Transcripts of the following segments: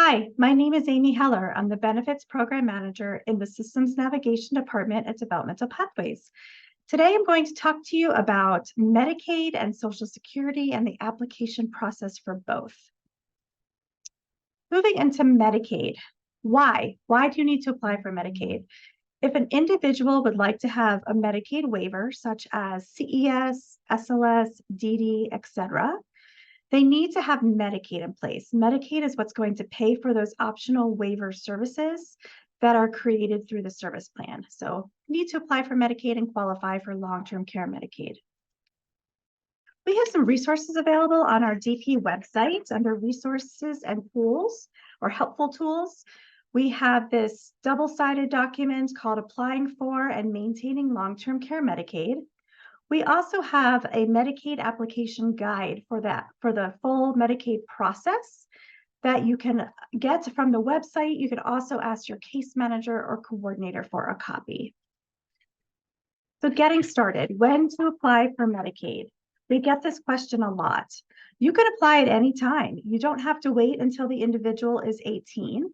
Hi, my name is Amy Heller. I'm the Benefits Program Manager in the Systems Navigation Department at Developmental Pathways. Today, I'm going to talk to you about Medicaid and Social Security and the application process for both. Moving into Medicaid, why? Why do you need to apply for Medicaid? If an individual would like to have a Medicaid waiver, such as CES, SLS, DD, etc., they need to have Medicaid in place. Medicaid is what's going to pay for those optional waiver services that are created through the service plan. So you need to apply for Medicaid and qualify for long-term care Medicaid. We have some resources available on our DP website under resources and tools or helpful tools. We have this double-sided document called Applying for and Maintaining Long-Term Care Medicaid. We also have a Medicaid application guide for the full Medicaid process that you can get from the website. You can also ask your case manager or coordinator for a copy. So getting started, when to apply for Medicaid? We get this question a lot. You can apply at any time. You don't have to wait until the individual is 18.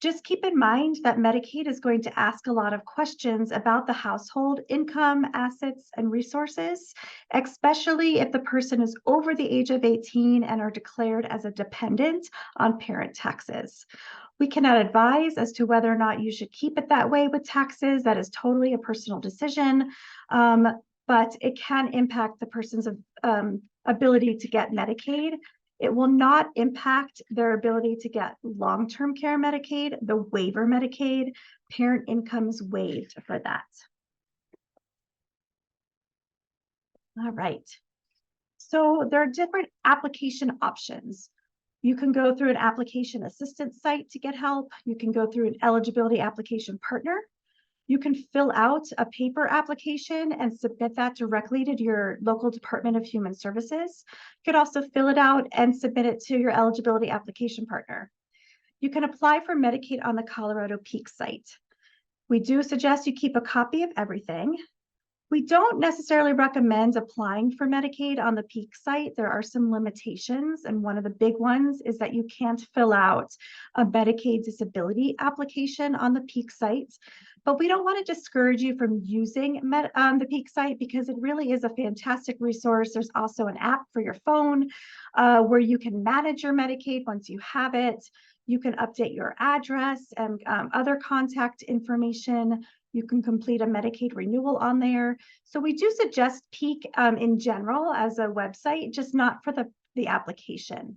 Just keep in mind that Medicaid is going to ask a lot of questions about the household income, assets, and resources, especially if the person is over the age of 18 and are declared as a dependent on parent taxes. We cannot advise as to whether or not you should keep it that way with taxes. That is totally a personal decision, but it can impact the person's ability to get Medicaid. It will not impact their ability to get long-term care Medicaid, the waiver Medicaid. Parent income is waived for that. All right. So there are different application options. You can go through an application assistance site to get help. You can go through an eligibility application partner. You can fill out a paper application and submit that directly to your local Department of Human Services. You could also fill it out and submit it to your eligibility application partner. You can apply for Medicaid on the Colorado Peak site. We do suggest you keep a copy of everything. We don't necessarily recommend applying for Medicaid on the Peak site. There are some limitations, and one of the big ones is that you can't fill out a Medicaid disability application on the Peak site. But we don't want to discourage you from using the Peak site because it really is a fantastic resource. There's also an app for your phone where you can manage your Medicaid once you have it. You can update your address and other contact information. You can complete a Medicaid renewal on there. So we do suggest Peak in general as a website, just not for the application.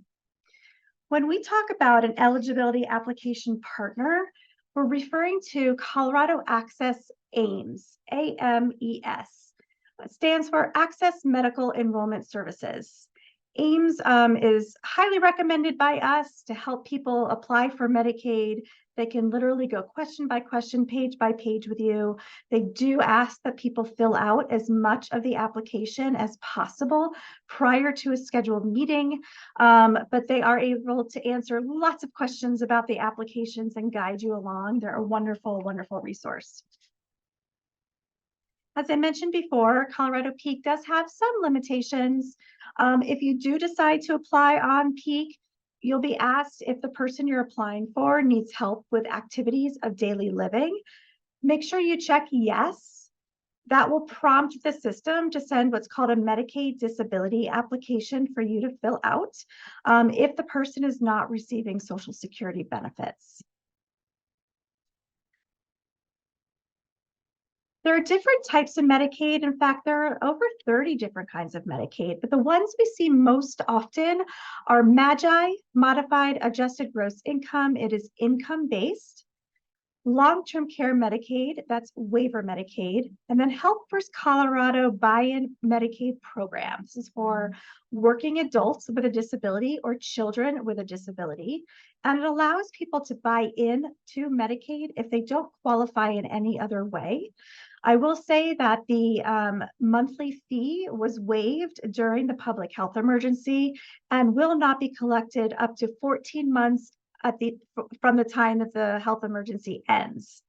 When we talk about an eligibility application partner, we're referring to Colorado Access AMES, A-M-E-S. It stands for Access Medical Enrollment Services. AMES is highly recommended by us to help people apply for Medicaid. They can literally go question by question, page by page with you. They do ask that people fill out as much of the application as possible prior to a scheduled meeting, but they are able to answer lots of questions about the applications and guide you along. They're a wonderful, wonderful resource. As I mentioned before, Colorado Peak does have some limitations. If you do decide to apply on Peak, you'll be asked if the person you're applying for needs help with activities of daily living. Make sure you check yes. That will prompt the system to send what's called a Medicaid disability application for you to fill out if the person is not receiving Social Security benefits. There are different types of Medicaid. In fact, there are over 30 different kinds of Medicaid, but the ones we see most often are MAGI, Modified Adjusted Gross Income. It is income-based. Long-term care Medicaid, that's waiver Medicaid. And then Health First Colorado Buy-in Medicaid program. This is for working adults with a disability or children with a disability. And it allows people to buy in to Medicaid if they don't qualify in any other way. I will say that the monthly fee was waived during the public health emergency and will not be collected up to 14 months from the time that the health emergency ends.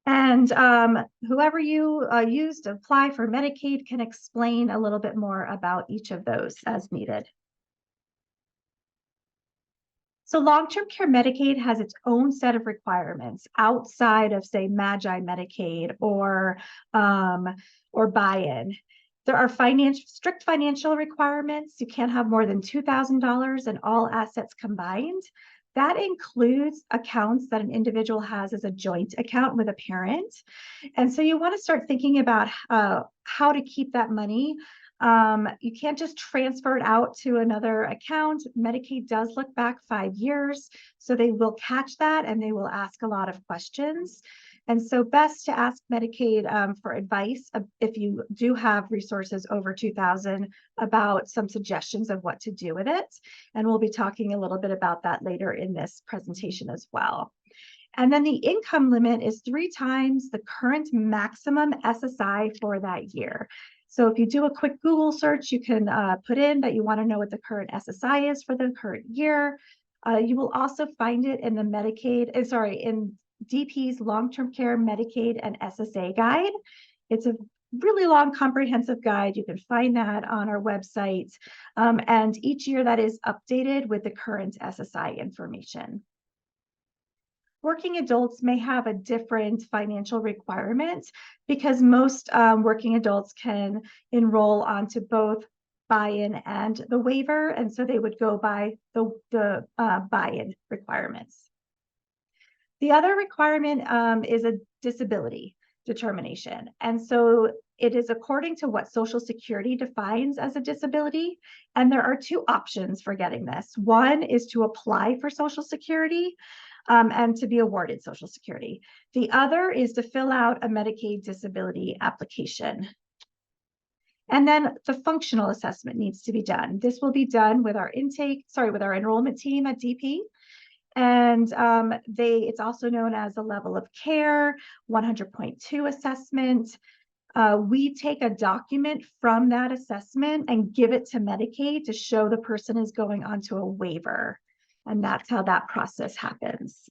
And whoever you use to apply for Medicaid can explain a little bit more about each of those as needed. So long-term care Medicaid has its own set of requirements outside of, say, Magi Medicaid or buy-in. There are strict financial requirements. You can't have more than $2,000 in all assets combined. That includes accounts that an individual has as a joint account with a parent. And so you want to start thinking about how to keep that money. You can't just transfer it out to another account. Medicaid does look back 5 years, so they will catch that and they will ask a lot of questions. And so best to ask Medicaid for advice if you do have resources over 2,000 about some suggestions of what to do with it. And we'll be talking a little bit about that later in this presentation as well. And then the income limit is 3 times the current maximum SSI for that year. So if you do a quick Google search, you can put in that you want to know what the current SSI is for the current year. You will also find it in the in DP's long-term care Medicaid and SSA guide. It's a really long comprehensive guide. You can find that on our website. And each year that is updated with the current SSI information. Working adults may have a different financial requirement because most working adults can enroll onto both buy-in and the waiver, and so they would go by the buy-in requirements. The other requirement is a disability determination, and so it is according to what Social Security defines as a disability, and there are 2 options for getting this. One is to apply for Social Security, and to be awarded Social Security. The other is to fill out a Medicaid disability application. And then the functional assessment needs to be done. This will be done with our enrollment team at DP. And it's also known as a level of care, 100.2 assessment. We take a document from that assessment and give it to Medicaid to show the person is going onto a waiver. And that's how that process happens.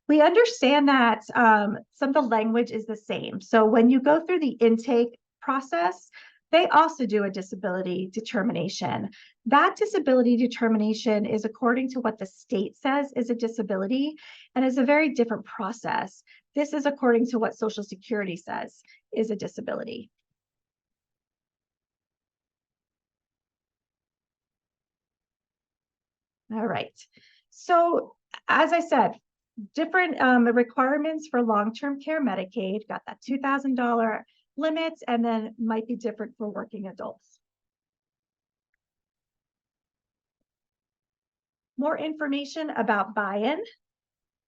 We understand that some of the language is the same. So when you go through the intake process, they also do a disability determination. That disability determination is according to what the state says is a disability and is a very different process. This is according to what Social Security says is a disability. All right. So as I said, different requirements for long-term care Medicaid, got that $2,000 limit, and then might be different for working adults. More information about buy-in.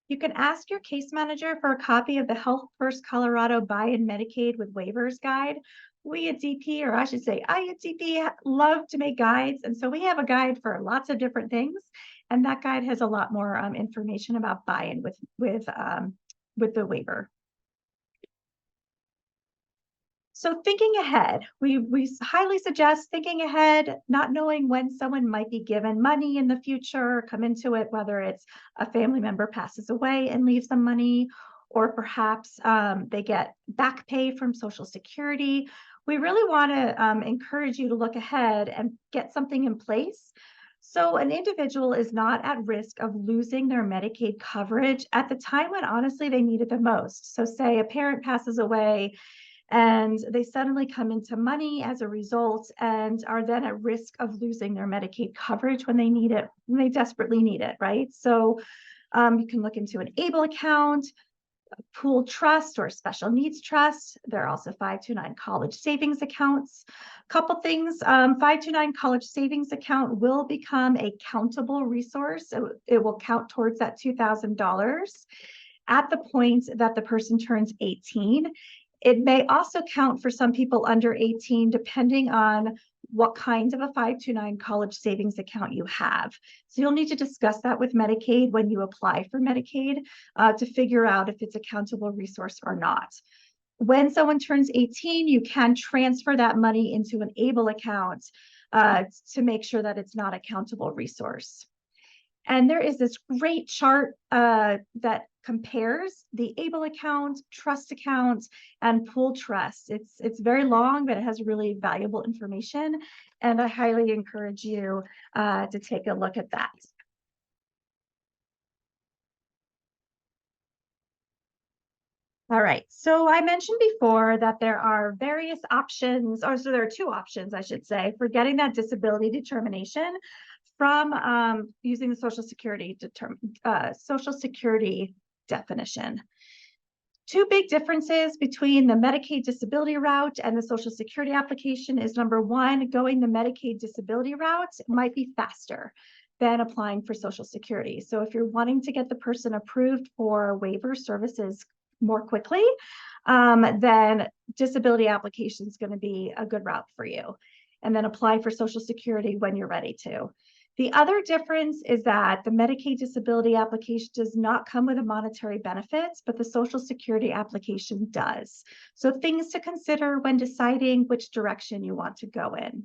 You can ask your case manager for a copy of the Health First Colorado Buy-in Medicaid with Waivers Guide. We at DP, or I should say I at DP, love to make guides. And so we have a guide for lots of different things. And that guide has a lot more information about buy-in with the waiver. So thinking ahead, we highly suggest thinking ahead, not knowing when someone might be given money in the future, come into it, whether it's a family member passes away and leaves them money, or perhaps they get back pay from Social Security. We really want to encourage you to look ahead and get something in place. So an individual is not at risk of losing their Medicaid coverage at the time when honestly they need it the most. So say a parent passes away and they suddenly come into money as a result and are then at risk of losing their Medicaid coverage when they need it, when they desperately need it, right? So you can look into an ABLE account, a pooled trust or a special needs trust. There are also 529 college savings accounts. Couple things, 529 college savings account will become a countable resource. It will count towards that $2,000 at the point that the person turns 18. It may also count for some people under 18, depending on what kind of a 529 college savings account you have. So you'll need to discuss that with Medicaid when you apply for Medicaid to figure out if it's a countable resource or not. When someone turns 18, you can transfer that money into an ABLE account to make sure that it's not a countable resource. And there is this great chart that compares the ABLE account, trust account, and pool trust. It's very long, but it has really valuable information. And I highly encourage you to take a look at that. All right, so I mentioned before that there are various options, or so there are two options, I should say, for getting that disability determination from using the Social Security definition. Two big differences between the Medicaid disability route and the Social Security application is, number one, going the Medicaid disability route might be faster than applying for Social Security. So if you're wanting to get the person approved for waiver services more quickly, then disability application is going to be a good route for you. And then apply for Social Security when you're ready to. The other difference is that the Medicaid disability application does not come with a monetary benefit, but the Social Security application does. So things to consider when deciding which direction you want to go in.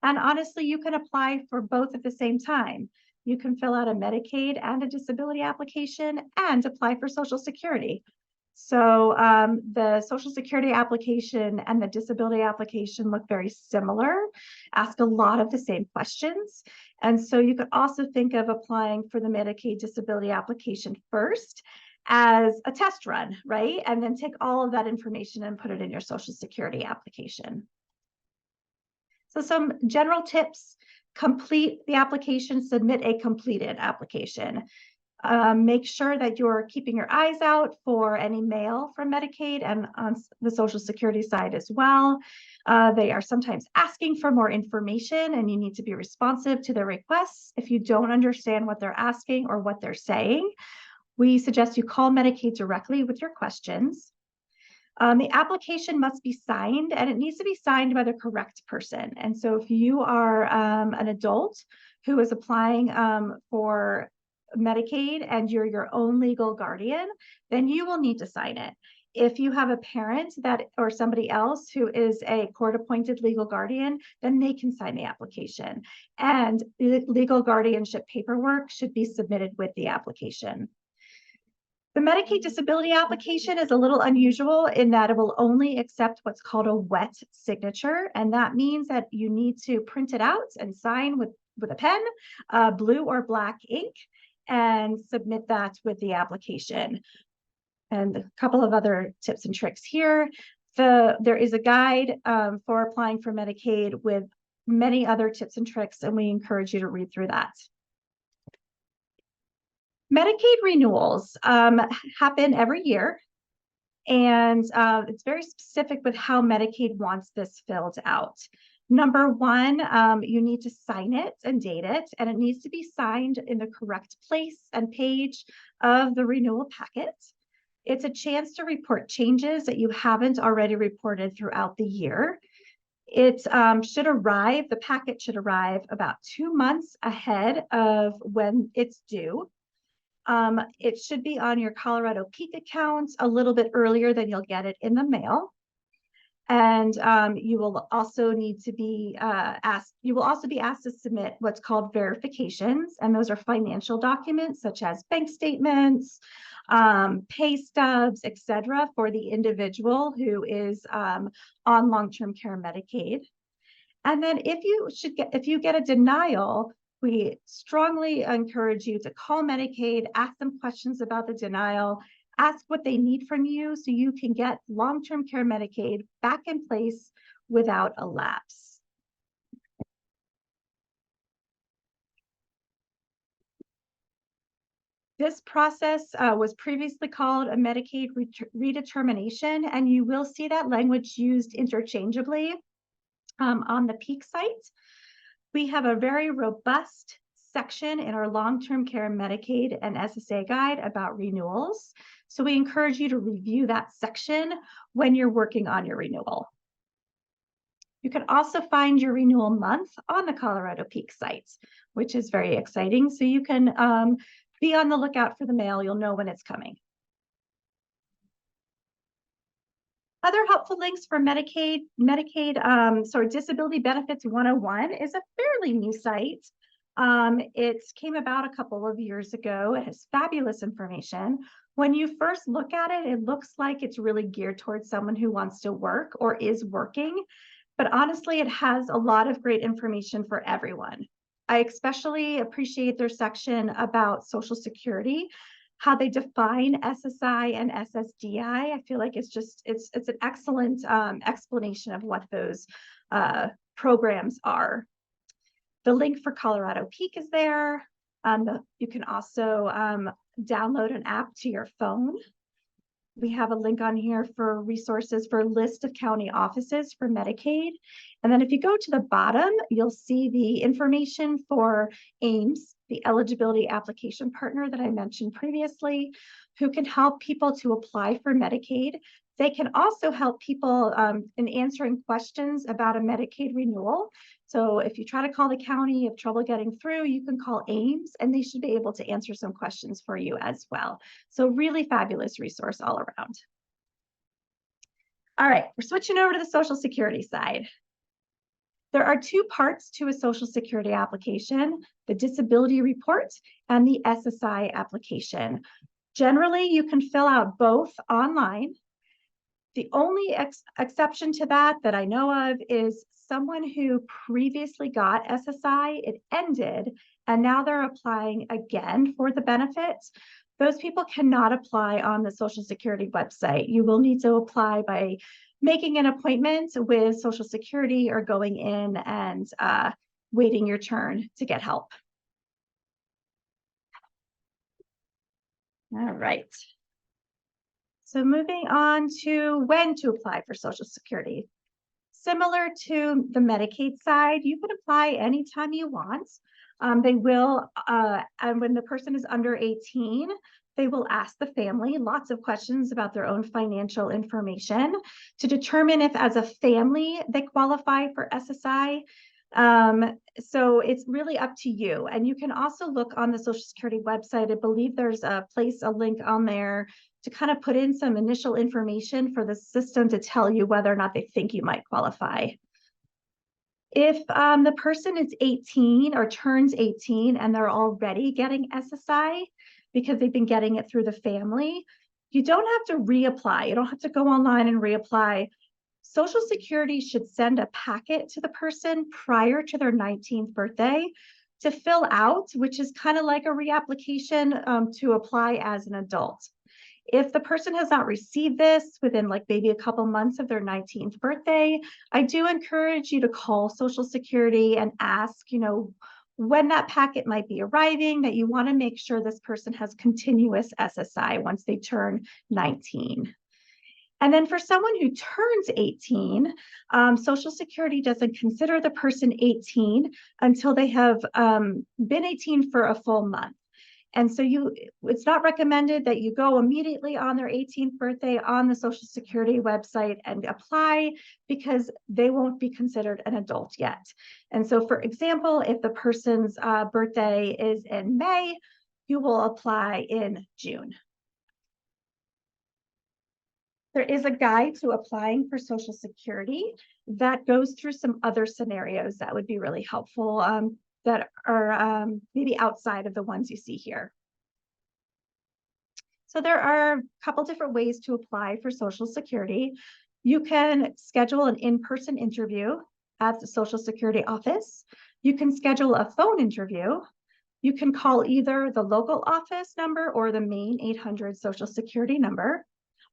And honestly, you can apply for both at the same time. You can fill out a Medicaid and a disability application and apply for Social Security. So the Social Security application and the disability application look very similar, ask a lot of the same questions. And so you could also think of applying for the Medicaid disability application first as a test run, right? And then take all of that information and put it in your Social Security application. So some general tips: complete the application, submit a completed application. Make sure that you're keeping your eyes out for any mail from Medicaid and on the Social Security side as well. They are sometimes asking for more information and you need to be responsive to their requests. If you don't understand what they're asking or what they're saying, we suggest you call Medicaid directly with your questions. The application must be signed and it needs to be signed by the correct person. And so if you are an adult who is applying for Medicaid and you're your own legal guardian, then you will need to sign it. If you have a parent that or somebody else who is a court-appointed legal guardian, then they can sign the application. And the legal guardianship paperwork should be submitted with the application. The Medicaid disability application is a little unusual in that it will only accept what's called a wet signature. And that means that you need to print it out and sign with a pen, blue or black ink, and submit that with the application. And a couple of other tips and tricks here. There is a guide for applying for Medicaid with many other tips and tricks, and we encourage you to read through that. Medicaid renewals happen every year, and it's very specific with how Medicaid wants this filled out. Number one, you need to sign it and date it, and it needs to be signed in the correct place and page of the renewal packet. It's a chance to report changes that you haven't already reported throughout the year. It should arrive, the packet should arrive about 2 months ahead of when it's due. It should be on your Colorado Peak account a little bit earlier than you'll get it in the mail. And you will also need to be you will also be asked to submit what's called verifications. And those are financial documents such as bank statements, pay stubs, etc., for the individual who is on long-term care Medicaid. And then if you get a denial, we strongly encourage you to call Medicaid, ask them questions about the denial, ask what they need from you so you can get long-term care Medicaid back in place without a lapse. This process was previously called a Medicaid redetermination, and you will see that language used interchangeably on the Peak site. We have a very robust section in our long-term care Medicaid and SSA guide about renewals. So we encourage you to review that section when you're working on your renewal. You can also find your renewal month on the Colorado Peak site, which is very exciting. So you can be on the lookout for the mail. You'll know when it's coming. Other helpful links for Disability Benefits 101 is a fairly new site. It came about a couple of years ago. It has fabulous information. When you first look at it, it looks like it's really geared towards someone who wants to work or is working. But honestly, it has a lot of great information for everyone. I especially appreciate their section about Social Security, how they define SSI and SSDI. I feel like it's an excellent explanation of what those programs are. The link for Colorado Peak is there. You can also download an app to your phone. We have a link on here for resources for a list of county offices for Medicaid. And then if you go to the bottom, you'll see the information for AIMS, the eligibility application partner that I mentioned previously, who can help people to apply for Medicaid. They can also help people in answering questions about a Medicaid renewal. So if you try to call the county, you have trouble getting through, you can call AIMS and they should be able to answer some questions for you as well. So really fabulous resource all around. All right, we're switching over to the Social Security side. There are two parts to a Social Security application, the disability report and the SSI application. Generally, you can fill out both online. The only exception to that I know of is someone who previously got SSI, it ended, and now they're applying again for the benefits. Those people cannot apply on the Social Security website. You will need to apply by making an appointment with Social Security or going in and waiting your turn to get help. All right. So moving on to when to apply for Social Security. Similar to the Medicaid side, you can apply anytime you want. They will, and when the person is under 18, they will ask the family lots of questions about their own financial information to determine if as a family they qualify for SSI. So it's really up to you. And you can also look on the Social Security website. I believe there's a link on there to kind of put in some initial information for the system to tell you whether or not they think you might qualify. If the person is 18 or turns 18 and they're already getting SSI because they've been getting it through the family, you don't have to reapply. You don't have to go online and reapply. Social Security should send a packet to the person prior to their 19th birthday to fill out, which is kind of like a reapplication to apply as an adult. If the person has not received this within like maybe a couple months of their 19th birthday, I do encourage you to call Social Security and ask, you know, when that packet might be arriving, that you want to make sure this person has continuous SSI once they turn 19. And then for someone who turns 18, Social Security doesn't consider the person 18 until they have been 18 for a full month. And so it's not recommended that you go immediately on their 18th birthday on the Social Security website and apply because they won't be considered an adult yet. And so, for example, if the person's birthday is in May, you will apply in June. There is a guide to applying for Social Security that goes through some other scenarios that would be really helpful. That are maybe outside of the ones you see here. So there are a couple different ways to apply for Social Security. You can schedule an in-person interview at the Social Security office. You can schedule a phone interview. You can call either the local office number or the main 800 Social Security number,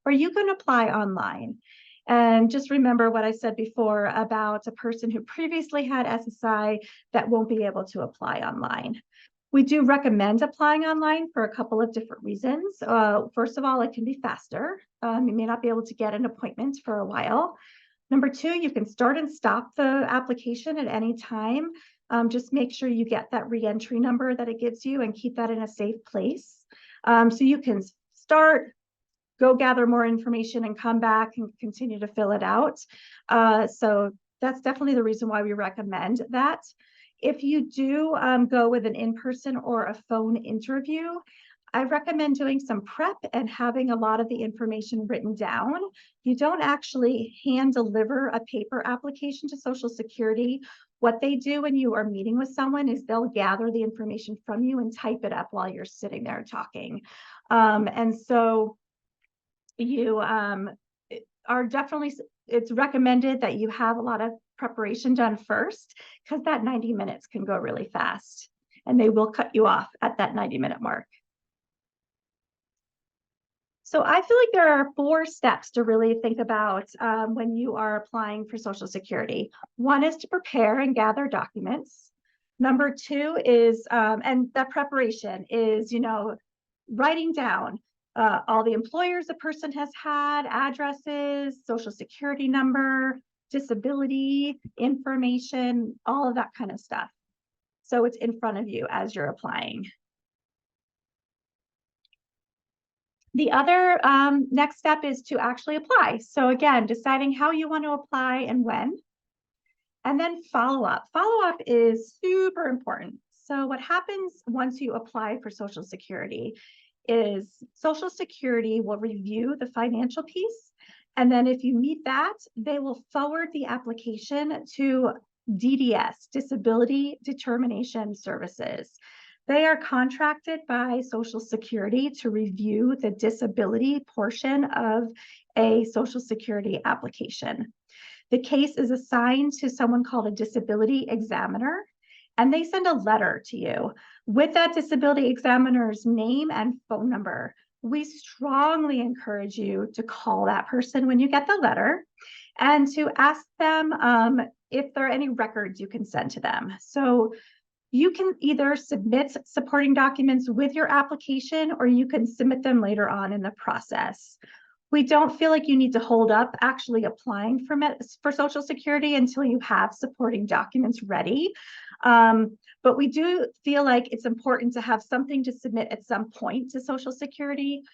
or you can apply online. And just remember what I said before about a person who previously had SSI that won't be able to apply online. We do recommend applying online for a couple of different reasons. First of all, it can be faster. You may not be able to get an appointment for a while. Number two, you can start and stop the application at any time. Just make sure you get that reentry number that it gives you and keep that in a safe place. So you can start, go gather more information and come back and continue to fill it out. So that's definitely the reason why we recommend that. If you do go with an in-person or a phone interview, I recommend doing some prep and having a lot of the information written down. You don't actually hand deliver a paper application to Social Security. What they do when you are meeting with someone is they'll gather the information from you and type it up while you're sitting there talking. And so you are definitely, it's recommended that you have a lot of preparation done first, because that 90 minutes can go really fast and they will cut you off at that 90-minute mark. So I feel like there are 4 steps to really think about when you are applying for Social Security. One is to prepare and gather documents. Number 2 is, and that preparation is, writing down all the employers a person has had, addresses, Social Security number, disability information, all of that kind of stuff. So it's in front of you as you're applying. The other next step is to actually apply. So again, deciding how you want to apply and when. And then follow up. Follow up is super important. So what happens once you apply for Social Security is Social Security will review the financial piece. And then if you meet that, they will forward the application to DDS, Disability Determination Services. They are contracted by Social Security to review the disability portion of a Social Security application. The case is assigned to someone called a disability examiner, and they send a letter to you with that disability examiner's name and phone number. We strongly encourage you to call that person when you get the letter and to ask them if there are any records you can send to them. So you can either submit supporting documents with your application, or you can submit them later on in the process. We don't feel like you need to hold up actually applying for Social Security until you have supporting documents ready. But we do feel like it's important to have something to submit at some point to Social Security.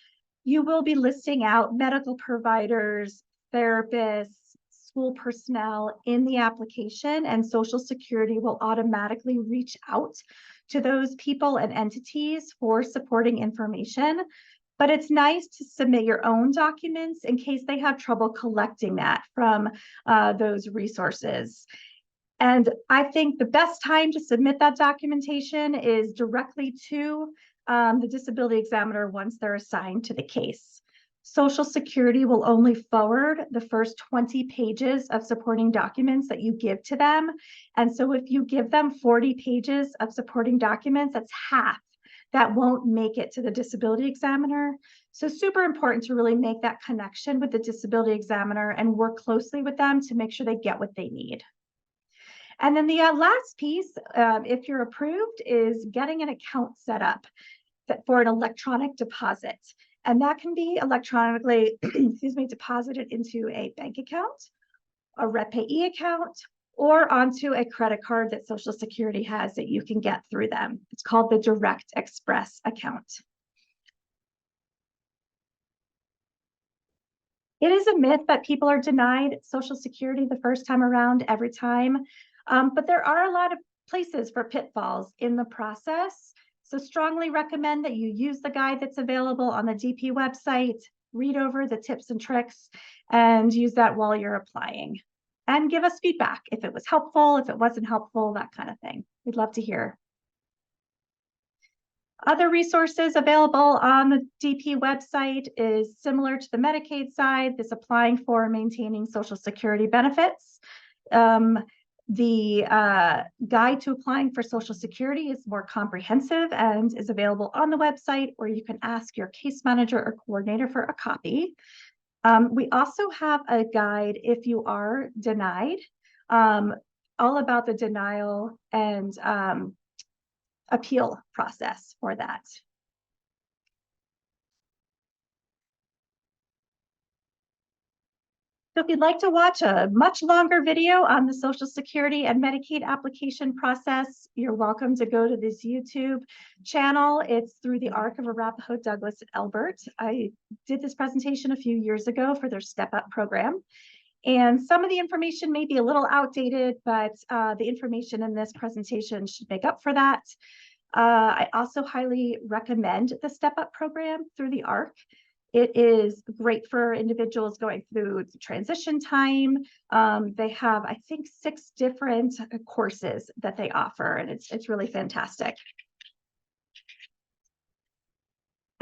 You will be listing out medical providers, therapists, school personnel in the application, and Social Security will automatically reach out to those people and entities for supporting information. But it's nice to submit your own documents in case they have trouble collecting that from those resources. And I think the best time to submit that documentation is directly to the disability examiner once they're assigned to the case. Social Security will only forward the first 20 pages of supporting documents that you give to them. And so if you give them 40 pages of supporting documents, that's half that won't make it to the disability examiner. So super important to really make that connection with the disability examiner and work closely with them to make sure they get what they need. And then the last piece, if you're approved, is getting an account set up for an electronic deposit. And that can be electronically, deposited into a bank account, a RepPayE account, or onto a credit card that Social Security has that you can get through them. It's called the Direct Express account. It is a myth that people are denied Social Security the first time around every time, but there are a lot of places for pitfalls in the process. So strongly recommend that you use the guide that's available on the DP website, read over the tips and tricks, and use that while you're applying. And give us feedback if it was helpful, if it wasn't helpful, that kind of thing. We'd love to hear. Other resources available on the DP website is similar to the Medicaid side, this applying for and maintaining Social Security benefits. The guide to applying for Social Security is more comprehensive and is available on the website, or you can ask your case manager or coordinator for a copy. We also have a guide if you are denied, all about the denial and appeal process for that. So if you'd like to watch a much longer video on the Social Security and Medicaid application process, you're welcome to go to this YouTube channel. It's through the Arc of Arapahoe Douglas Elbert. I did this presentation a few years ago for their Step Up program. And some of the information may be a little outdated, but the information in this presentation should make up for that. I also highly recommend the Step Up program through the ARC. It is great for individuals going through transition time. They have, I think, 6 different courses that they offer, and it's really fantastic.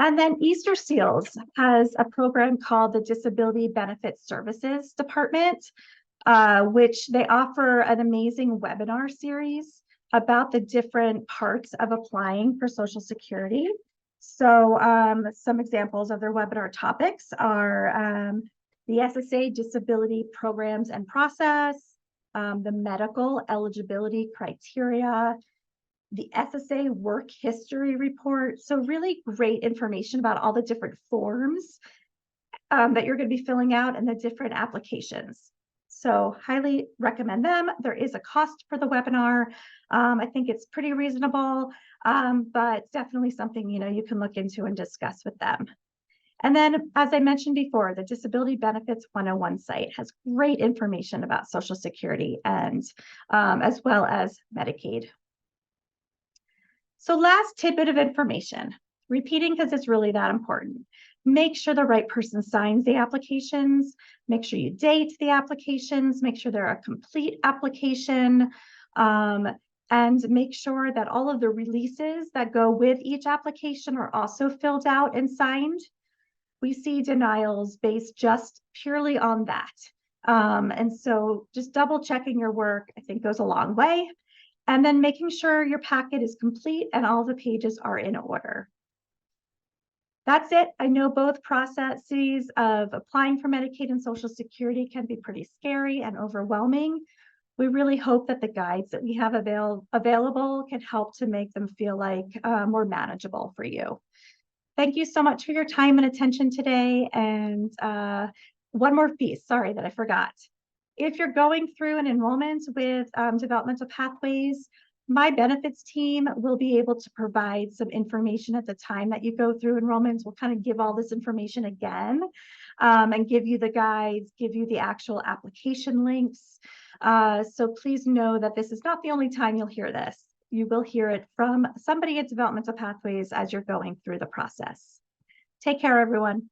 And then Easter Seals has a program called the Disability Benefit Services Department, which they offer an amazing webinar series about the different parts of applying for Social Security. So some examples of their webinar topics are the SSA disability programs and process, the medical eligibility criteria, the SSA work history report. So really great information about all the different forms that you're going to be filling out and the different applications. So highly recommend them. There is a cost for the webinar. I think it's pretty reasonable, but definitely something, you can look into and discuss with them. And then, as I mentioned before, the Disability Benefits 101 site has great information about Social Security and as well as Medicaid. So last tidbit of information, repeating because it's really that important. Make sure the right person signs the applications. Make sure you date the applications. Make sure they're a complete application. And make sure that all of the releases that go with each application are also filled out and signed. We see denials based just purely on that. And so just double checking your work, I think, goes a long way. And then making sure your packet is complete and all the pages are in order. That's it. I know both processes of applying for Medicaid and Social Security can be pretty scary and overwhelming. We really hope that the guides that we have available can help to make them feel like more manageable for you. Thank you so much for your time and attention today. And one more piece, sorry that I forgot. If you're going through an enrollment with developmental pathways, my benefits team will be able to provide some information at the time that you go through enrollments. We'll kind of give all this information again and give you the guides, give you the actual application links. So please know that this is not the only time you'll hear this. You will hear it from somebody at Developmental Pathways as you're going through the process. Take care, everyone.